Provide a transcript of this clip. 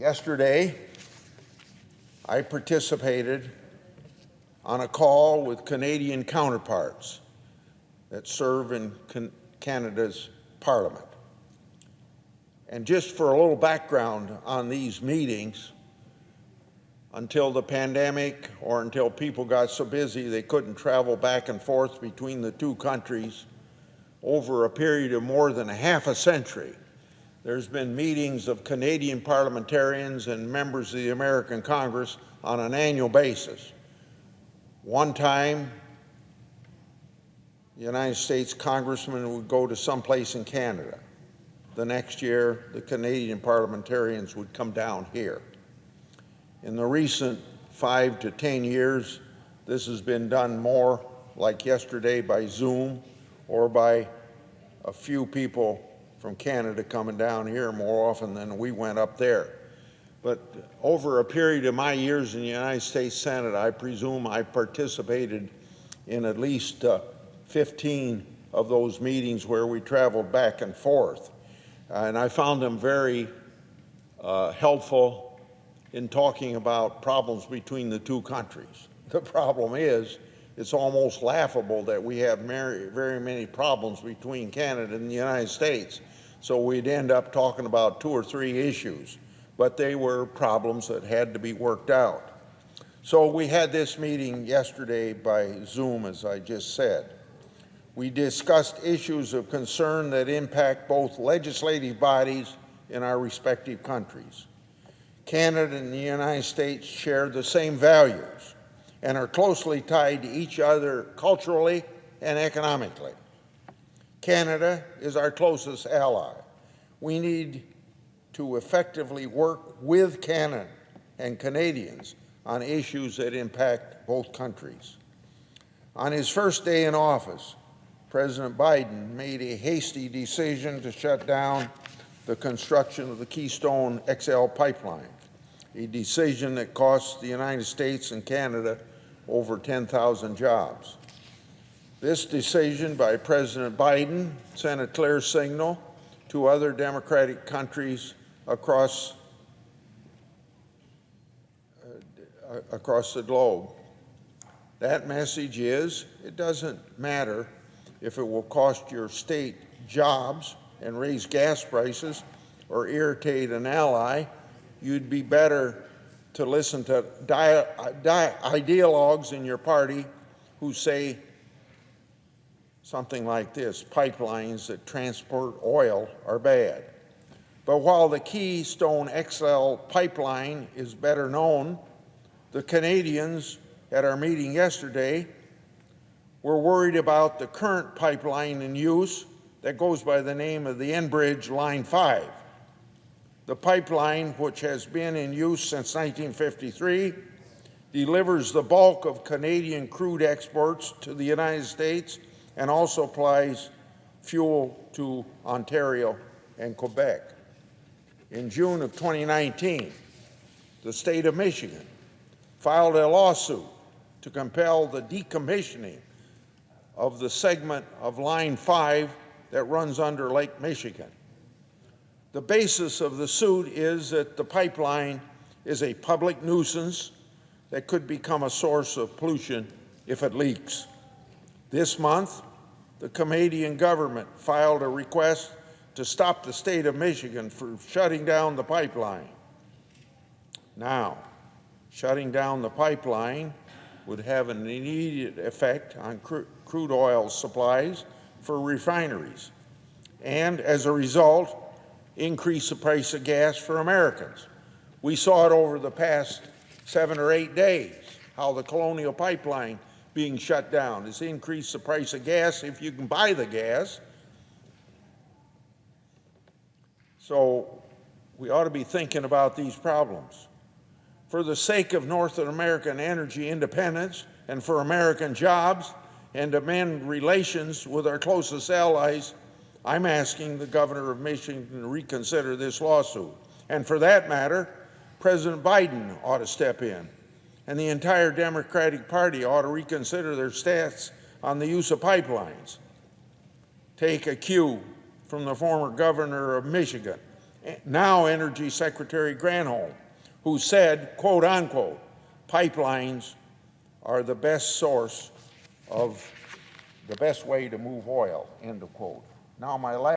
Yesterday, I participated on a call with Canadian counterparts that serve in Canada's Parliament. And just for a little background on these meetings, until the pandemic or until people got so busy they couldn't travel back and forth between the two countries, over a period of more than half a century, there's been meetings of Canadian parliamentarians and members of the American Congress on an annual basis. One time, the United States congressman would go to someplace in Canada. The next year, the Canadian parliamentarians would come down here. In the recent 5 to 10 years, this has been done more, like yesterday, by Zoom or by a few people from Canada coming down here more often than we went up there. But over a period of my years in the United States Senate, I presume I participated in at least 15 of those meetings where we traveled back and forth. And I found them very helpful in talking about problems between the two countries. The problem is, it's almost laughable that we have very many problems between Canada and the United States. So we'd end up talking about 2 or 3 issues, but they were problems that had to be worked out. So we had this meeting yesterday by Zoom, as I just said. We discussed issues of concern that impact both legislative bodies in our respective countries. Canada and the United States share the same values and are closely tied to each other culturally and economically. Canada is our closest ally. We need to effectively work with Canada and Canadians on issues that impact both countries. On his first day in office, President Biden made a hasty decision to shut down the construction of the Keystone XL pipeline, a decision that cost the United States and Canada over 10,000 jobs. This decision by President Biden sent a clear signal to other democratic countries across the globe. That message is, it doesn't matter if it will cost your state jobs and raise gas prices or irritate an ally. You'd be better to listen to ideologues in your party who say something like this: pipelines that transport oil are bad. But while the Keystone XL pipeline is better known, the Canadians at our meeting yesterday were worried about the current pipeline in use that goes by the name of the Enbridge Line 5. The pipeline, which has been in use since 1953, delivers the bulk of Canadian crude exports to the United States and also supplies fuel to Ontario and Quebec. In June of 2019, the state of Michigan filed a lawsuit to compel the decommissioning of the segment of Line 5 that runs under Lake Michigan. The basis of the suit is that the pipeline is a public nuisance that could become a source of pollution if it leaks. This month, the Canadian government filed a request to stop the state of Michigan for shutting down the pipeline. Now, shutting down the pipeline would have an immediate effect on crude oil supplies for refineries, and as a result, increase the price of gas for Americans. We saw it over the past 7 or 8 days, how the Colonial Pipeline being shut down has increased the price of gas if you can buy the gas. So we ought to be thinking about these problems. For the sake of North American energy independence and for American jobs and to mend relations with our closest allies, I'm asking the governor of Michigan to reconsider this lawsuit. And for that matter, President Biden ought to step in, and the entire Democratic Party ought to reconsider their stance on the use of pipelines. Take a cue from the former governor of Michigan now Energy Secretary Granholm, who said, quote unquote, pipelines are the best way to move oil, end of quote. Now, my last